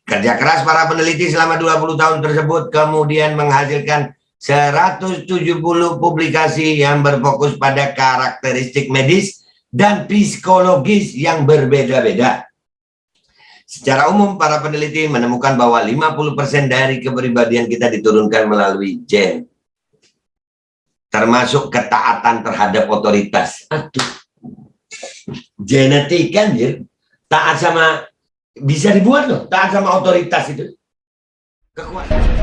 Kerja keras para peneliti selama 20 tahun tersebut kemudian menghasilkan 170 publikasi yang berfokus pada karakteristik medis dan psikologis yang berbeda-beda. Secara umum, para peneliti menemukan bahwa 50% dari kepribadian kita diturunkan melalui gen, termasuk ketaatan terhadap otoritas. Aduh, genetik kan ya, taat sama, bisa dibuat loh, taat sama otoritas itu. Kekuatan.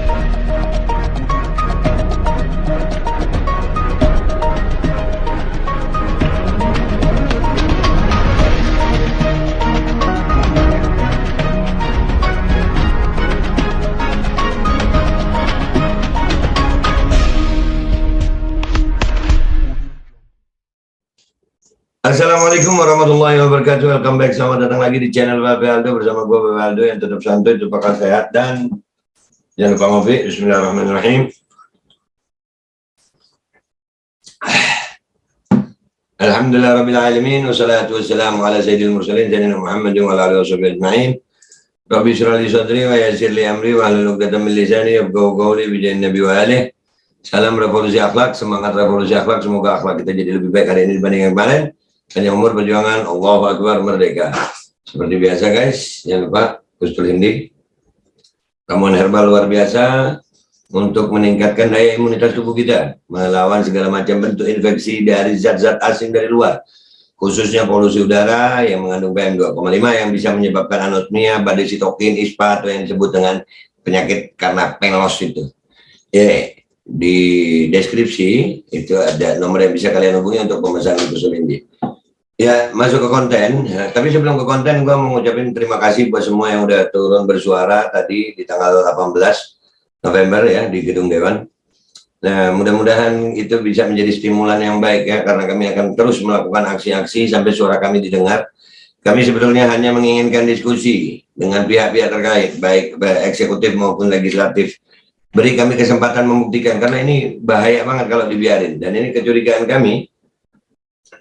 Assalamualaikum warahmatullahi wabarakatuh. Welcome back, selamat datang lagi di channel Babe Aldo bersama gue Babe Aldo yang tetap santuy, tetap bakal sehat, dan jangan lupa ngopi. Bismillahirrahmanirrahim. Alhamdulillahirrahmanirrahim. Wassalatu wassalamu ala sayyidil mursalin sayyidina Muhammadin wa ala alihi washabihi ajma'in. Rabbi shrah li sadri wa yassir li amri wa hlul 'uqdatam min lisani yafqahu qawli bi jahin nabi wa alihi. Salam revolusi akhlak, semangat revolusi akhlak. Semoga akhlak kita jadi lebih baik hari ini dibanding yang kemarin. Panjang umur perjuangan, Allahu Akbar, merdeka. Seperti biasa guys, jangan lupa Gustul Hindi, ramuan herbal luar biasa untuk meningkatkan daya imunitas tubuh kita, melawan segala macam bentuk infeksi dari zat-zat asing dari luar, khususnya polusi udara yang mengandung PM2,5 yang bisa menyebabkan anosmia, badai sitokin, ispa, atau yang disebut dengan penyakit karena pelos itu. Di deskripsi itu ada nomor yang bisa kalian hubungi untuk pemesanan Gustul Hindi. Ya, masuk ke konten. Ya, tapi sebelum ke konten, gue mau ngucapin terima kasih buat semua yang udah turun bersuara tadi di tanggal 18 November ya di Gedung Dewan. Nah, mudah-mudahan itu bisa menjadi stimulan yang baik ya, karena kami akan terus melakukan aksi-aksi sampai suara kami didengar. Kami sebetulnya hanya menginginkan diskusi dengan pihak-pihak terkait, baik eksekutif maupun legislatif. Beri kami kesempatan membuktikan, karena ini bahaya banget kalau dibiarin. Dan ini kecurigaan kami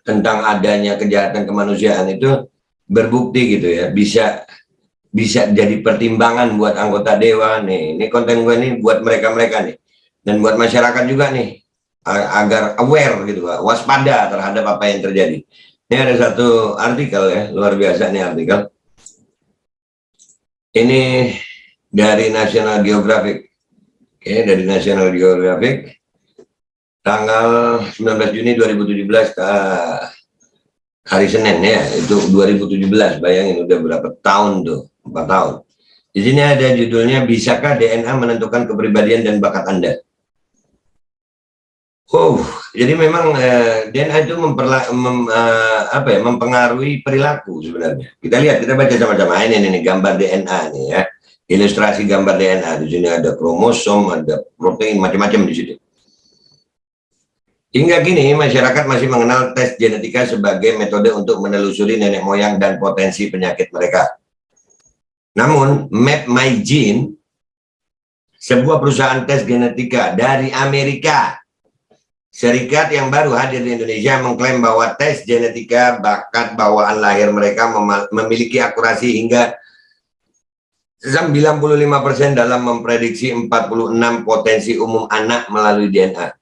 tentang adanya kejahatan kemanusiaan itu berbukti gitu ya, bisa jadi pertimbangan buat anggota dewan nih. Ini konten gue nih buat mereka-mereka nih, dan buat masyarakat juga nih, agar aware gitu, waspada terhadap apa yang terjadi. Ini ada satu artikel ya, luar biasa nih artikel. Ini dari National Geographic. Oke, dari National Geographic. Tanggal 19 Juni 2017 ke hari Senin ya, itu 2017, bayangin udah berapa tahun tuh, 4 tahun. Di sini ada judulnya, bisakah DNA menentukan kepribadian dan bakat Anda? Jadi memang DNA itu mempengaruhi perilaku sebenarnya. Kita lihat, kita baca sama-sama ini nih gambar DNA nih ya, ilustrasi gambar DNA. Di sini ada kromosom, ada protein, macam-macam di situ. Hingga kini, masyarakat masih mengenal tes genetika sebagai metode untuk menelusuri nenek moyang dan potensi penyakit mereka. Namun, MapMyGene, sebuah perusahaan tes genetika dari Amerika Serikat yang baru hadir di Indonesia, mengklaim bahwa tes genetika bakat bawaan lahir mereka memiliki akurasi hingga 95% dalam memprediksi 46 potensi umum anak melalui DNA.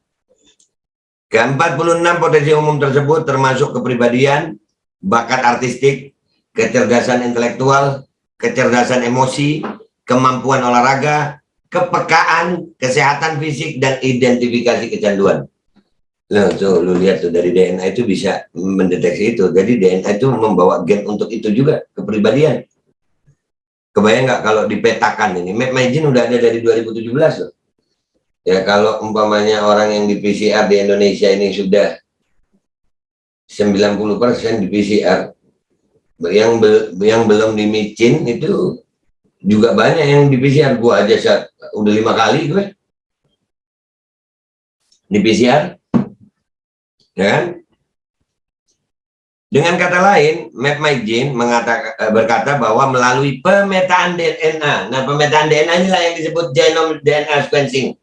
Ke-46 potensi umum tersebut termasuk kepribadian, bakat artistik, kecerdasan intelektual, kecerdasan emosi, kemampuan olahraga, kepekaan, kesehatan fisik, dan identifikasi kecanduan. Loh, tuh, lu lihat tuh, dari DNA itu bisa mendeteksi itu. Jadi DNA itu membawa gen untuk itu juga, kepribadian. Kebayang nggak kalau dipetakan ini? MapMyGene udah ada dari 2017 loh. Ya, kalau umpamanya orang yang di PCR di Indonesia ini sudah 90% di PCR, yang belum di micin itu juga banyak yang di PCR. Gua aja udah 5 kali gue di PCR, ya kan? Dengan kata lain, MapMyGene berkata bahwa melalui pemetaan DNA, nah pemetaan DNA inilah yang disebut genome DNA sequencing,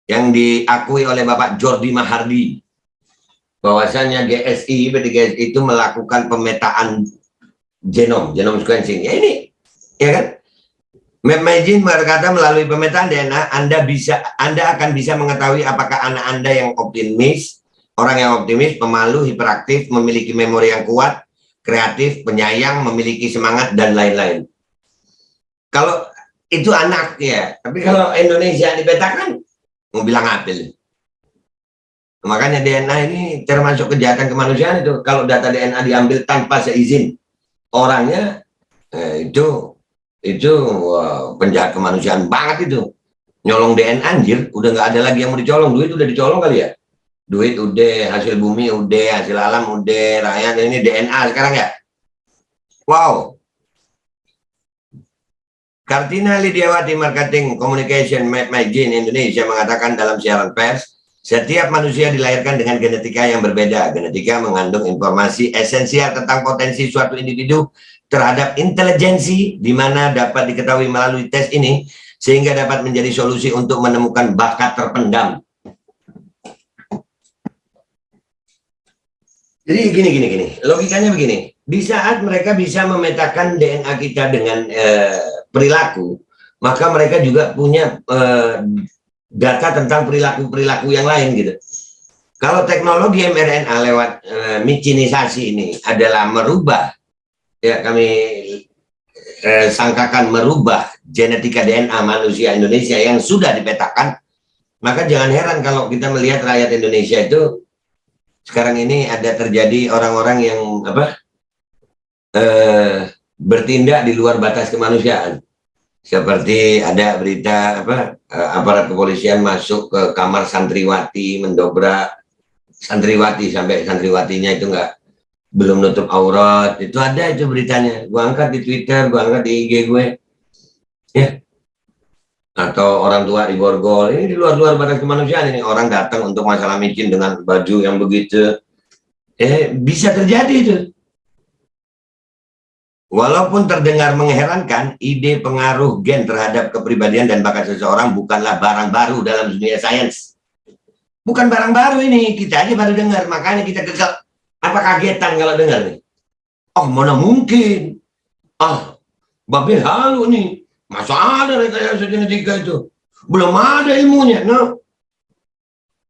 yang diakui oleh Bapak Jordi Mahardi, bahwasannya GSI itu melakukan pemetaan genome sequencing. Ya ini, ya kan? Medmagin berkata melalui pemetaan DNA Anda akan bisa mengetahui apakah anak Anda yang optimis, orang yang optimis, pemalu, hiperaktif, memiliki memori yang kuat, kreatif, penyayang, memiliki semangat dan lain-lain. Kalau itu anak ya, tapi kalau Indonesia dipetakan mau bilang apel. Makanya DNA ini termasuk kejahatan kemanusiaan itu. Kalau data DNA diambil tanpa seizin orangnya, itu penjahat kemanusiaan banget itu. Nyolong DNA anjir, udah nggak ada lagi yang mau dicolong. Duit udah dicolong kali ya. Duit udah, hasil bumi udah, hasil alam udah, rakyat ini DNA sekarang ya. Wow. Kartina Lidiawati Marketing Communication Medmagin Indonesia mengatakan dalam siaran pers, setiap manusia dilahirkan dengan genetika yang berbeda. Genetika mengandung informasi esensial tentang potensi suatu individu terhadap intelijensi, di mana dapat diketahui melalui tes ini, sehingga dapat menjadi solusi untuk menemukan bakat terpendam. Jadi gini, logikanya begini. Di saat mereka bisa memetakan DNA kita dengan perilaku, maka mereka juga punya data tentang perilaku yang lain gitu. Kalau teknologi mRNA lewat micinisasi ini adalah merubah, ya kami sangkakan merubah genetika DNA manusia Indonesia yang sudah dipetakan, maka jangan heran kalau kita melihat rakyat Indonesia itu sekarang ini ada terjadi orang-orang yang bertindak di luar batas kemanusiaan. Seperti ada berita aparat kepolisian masuk ke kamar santriwati, mendobrak santriwati sampai santriwatinya itu belum nutup aurat. Itu ada itu beritanya. Gua angkat di Twitter, gua angkat di IG gue. Ya. Atau orang tua di borgol. Ini di luar batas kemanusiaan ini. Orang datang untuk masalah micin dengan baju yang begitu. Bisa terjadi itu. Walaupun terdengar mengherankan, ide pengaruh gen terhadap kepribadian dan bakat seseorang bukanlah barang baru dalam dunia sains. Bukan barang baru ini, kita aja baru dengar, makanya kita kesel. Apa kagetan kalau dengar nih? Oh, mana mungkin? Babe halu nih. Masa ada rekayasa genetika itu? Belum ada ilmunya, no.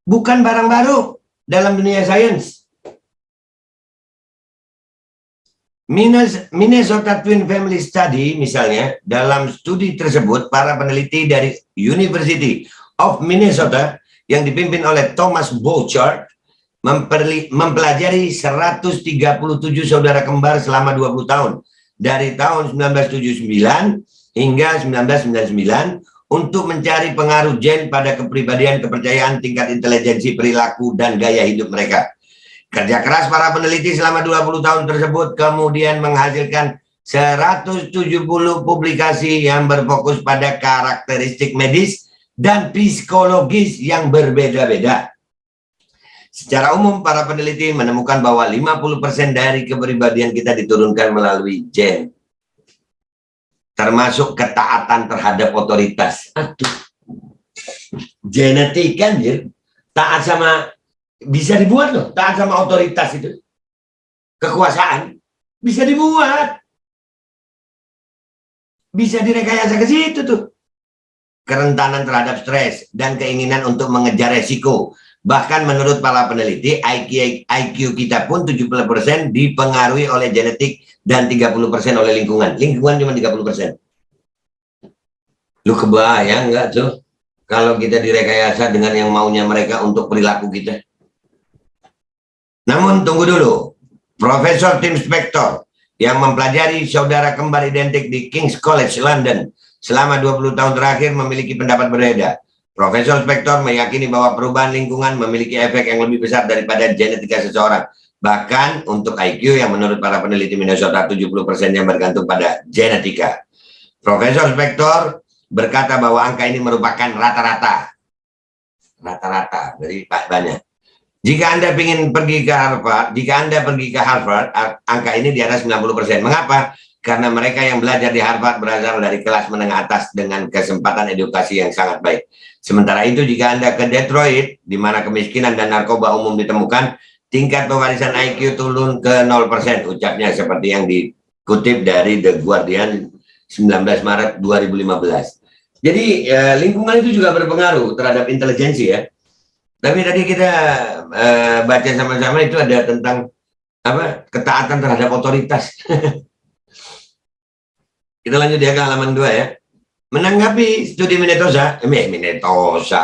Bukan barang baru dalam dunia sains. Minnesota Twin Family Study misalnya, dalam studi tersebut para peneliti dari University of Minnesota yang dipimpin oleh Thomas Bouchard mempelajari 137 saudara kembar selama 20 tahun dari tahun 1979 hingga 1999 untuk mencari pengaruh gen pada kepribadian, kepercayaan, tingkat intelijensi, perilaku, dan gaya hidup mereka. Kerja keras para peneliti selama 20 tahun tersebut kemudian menghasilkan 170 publikasi yang berfokus pada karakteristik medis dan psikologis yang berbeda-beda. Secara umum, para peneliti menemukan bahwa 50% dari kepribadian kita diturunkan melalui gen, termasuk ketaatan terhadap otoritas. Aduh, genetik kan, taat sama, bisa dibuat loh, taat sama otoritas itu, kekuasaan, bisa dibuat, bisa direkayasa ke situ tuh. Kerentanan terhadap stres dan keinginan untuk mengejar resiko. Bahkan menurut para peneliti, IQ kita pun 70% dipengaruhi oleh genetik dan 30% oleh lingkungan. Lingkungan cuma 30%. Lu kebayang nggak tuh kalau kita direkayasa dengan yang maunya mereka untuk perilaku kita? Namun tunggu dulu, Profesor Tim Spector yang mempelajari saudara kembar identik di King's College London selama 20 tahun terakhir memiliki pendapat berbeda. Profesor Spector meyakini bahwa perubahan lingkungan memiliki efek yang lebih besar daripada genetika seseorang. Bahkan untuk IQ yang menurut para peneliti Minnesota 70% yang bergantung pada genetika. Profesor Spector berkata bahwa angka ini merupakan rata-rata. Rata-rata dari banyak. Jika Anda ingin pergi ke Harvard, angka ini di atas 90%. Mengapa? Karena mereka yang belajar di Harvard berasal dari kelas menengah atas dengan kesempatan edukasi yang sangat baik. Sementara itu, jika Anda ke Detroit, di mana kemiskinan dan narkoba umum ditemukan, tingkat pewarisan IQ turun ke 0%. Ucapnya seperti yang dikutip dari The Guardian 19 Maret 2015. Jadi lingkungan itu juga berpengaruh terhadap intelijensi ya. Tapi tadi kita baca sama-sama itu ada tentang apa, ketaatan terhadap otoritas. Kita lanjut ya ke halaman 2 ya. Menanggapi studi Minnesota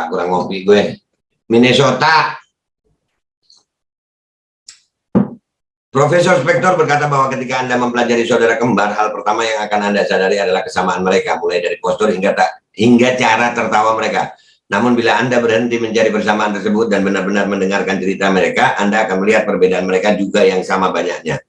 kurang ngopi gue. Minnesota. Profesor Spektor berkata bahwa ketika Anda mempelajari saudara kembar, hal pertama yang akan Anda sadari adalah kesamaan mereka, mulai dari postur hingga cara tertawa mereka. Namun bila Anda berhenti mencari persamaan tersebut dan benar-benar mendengarkan cerita mereka, Anda akan melihat perbedaan mereka juga yang sama banyaknya.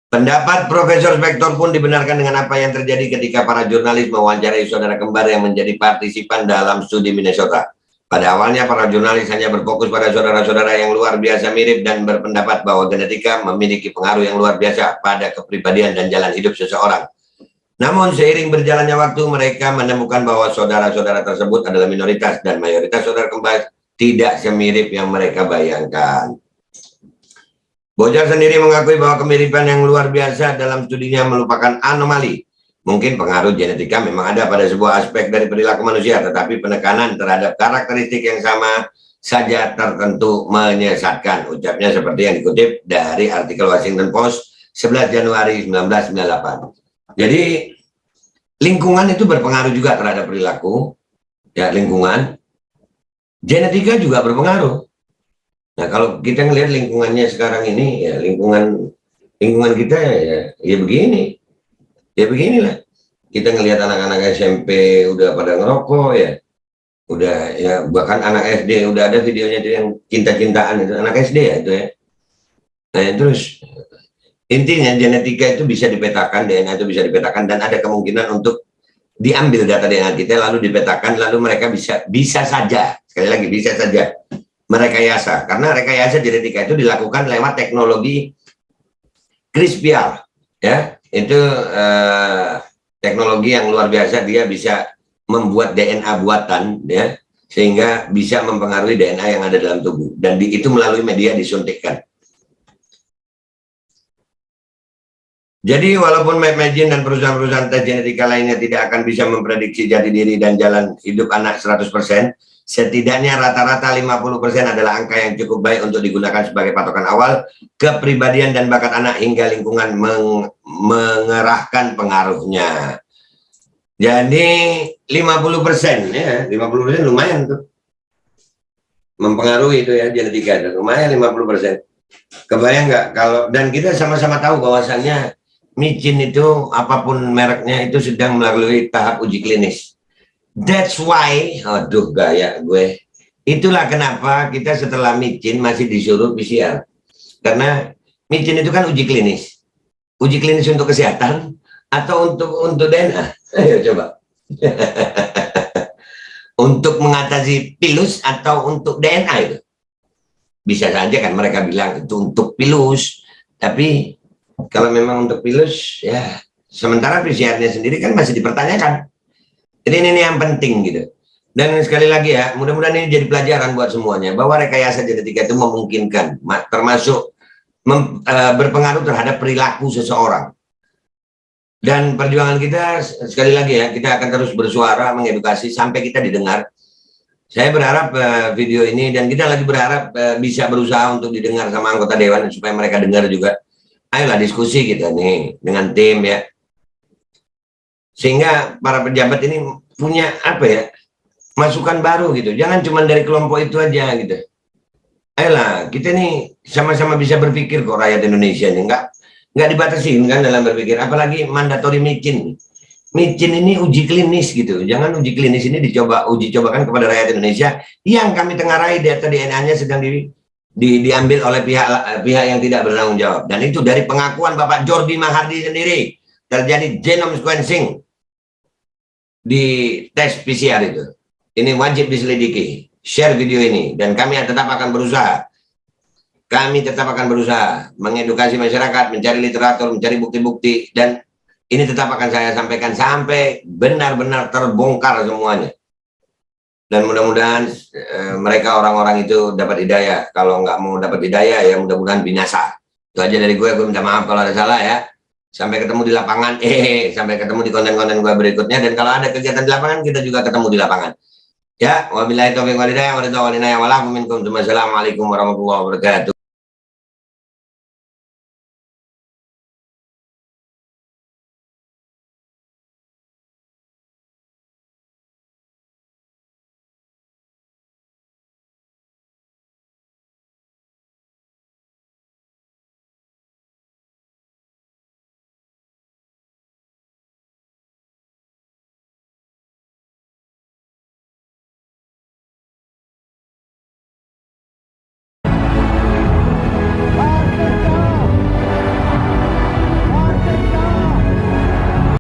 Pendapat Profesor Spektor pun dibenarkan dengan apa yang terjadi ketika para jurnalis mewawancarai saudara kembar yang menjadi partisipan dalam studi Minnesota. Pada awalnya para jurnalis hanya berfokus pada saudara-saudara yang luar biasa mirip dan berpendapat bahwa genetika memiliki pengaruh yang luar biasa pada kepribadian dan jalan hidup seseorang. Namun seiring berjalannya waktu mereka menemukan bahwa saudara-saudara tersebut adalah minoritas dan mayoritas saudara kembar tidak semirip yang mereka bayangkan. Bojar sendiri mengakui bahwa kemiripan yang luar biasa dalam studinya merupakan anomali. Mungkin pengaruh genetika memang ada pada sebuah aspek dari perilaku manusia, tetapi penekanan terhadap karakteristik yang sama saja tertentu menyesatkan. Ucapnya seperti yang dikutip dari artikel Washington Post 11 Januari 1998. Jadi lingkungan itu berpengaruh juga terhadap perilaku. Ya, lingkungan. Genetika juga berpengaruh. Nah, kalau kita ngelihat lingkungannya sekarang ini, ya lingkungan kita ya begini. Ya beginilah, kita ngelihat anak-anak SMP udah pada ngerokok ya, udah ya bahkan anak SD udah ada videonya itu yang cinta-cintaan itu anak SD ya itu ya. Nah terus intinya genetika itu bisa dipetakan, DNA itu bisa dipetakan dan ada kemungkinan untuk diambil data DNA kita lalu dipetakan lalu mereka bisa saja sekali lagi bisa saja merekayasa, karena rekayasa genetika itu dilakukan lewat teknologi CRISPR ya. Itu teknologi yang luar biasa, dia bisa membuat DNA buatan ya, sehingga bisa mempengaruhi DNA yang ada dalam tubuh dan itu melalui media disuntikkan. Jadi walaupun MapMagine dan perusahaan-perusahaan tes genetika lainnya tidak akan bisa memprediksi jati diri dan jalan hidup anak 100%, setidaknya rata-rata 50% adalah angka yang cukup baik untuk digunakan sebagai patokan awal kepribadian dan bakat anak hingga lingkungan mengerahkan pengaruhnya. Jadi 50% ya, 50% lumayan tuh. Mempengaruhi itu ya genetika, lumayan 50%. Kebayang nggak kalau, dan kita sama-sama tahu bahwasannya micin itu apapun mereknya itu sedang melalui tahap uji klinis. That's why, aduh gaya gue. Itulah kenapa kita setelah micin masih disuruh PCR. Karena micin itu kan uji klinis. Uji klinis untuk kesehatan atau untuk DNA? Ayo coba. Untuk mengatasi pilus atau untuk DNA itu? Bisa saja kan mereka bilang itu untuk pilus. Tapi kalau memang untuk pilus, ya sementara PCR-nya sendiri kan masih dipertanyakan. Jadi ini yang penting gitu. Dan sekali lagi ya, mudah-mudahan ini jadi pelajaran buat semuanya bahwa rekayasa genetika itu memungkinkan, termasuk berpengaruh terhadap perilaku seseorang. Dan perjuangan kita sekali lagi ya, kita akan terus bersuara mengedukasi sampai kita didengar. Saya berharap video ini dan kita lagi berharap bisa berusaha untuk didengar sama anggota dewan supaya mereka dengar juga. Ayolah diskusi kita nih dengan tim ya. Sehingga para pejabat ini punya apa ya, masukan baru gitu. Jangan cuma dari kelompok itu aja gitu. Ayolah, kita nih sama-sama bisa berpikir kok rakyat Indonesia ini. Nggak dibatasi kan dalam berpikir. Apalagi mandatori micin. Micin ini uji klinis gitu. Jangan uji klinis ini uji cobakan kepada rakyat Indonesia yang kami tengarai data DNA-nya sedang diambil oleh pihak yang tidak bertanggung jawab. Dan itu dari pengakuan Bapak Jordi Mahardi sendiri. Terjadi genome sequencing di tes PCR itu. Ini wajib diselidiki. Share video ini dan kami tetap akan berusaha. Kami tetap akan berusaha mengedukasi masyarakat, mencari literatur, mencari bukti-bukti, dan ini tetap akan saya sampaikan sampai benar-benar terbongkar semuanya. Dan mudah-mudahan mereka orang-orang itu dapat hidayah. Kalau nggak mau dapat hidayah ya mudah-mudahan binasa. Itu aja dari gue minta maaf kalau ada salah ya. Sampai ketemu di lapangan. Sampai ketemu di konten-konten gue berikutnya. Dan kalau ada kegiatan di lapangan, kita juga ketemu di lapangan. Ya, wabillahi taufiq walhidayah. Wassalamualaikum warahmatullahi wabarakatuh.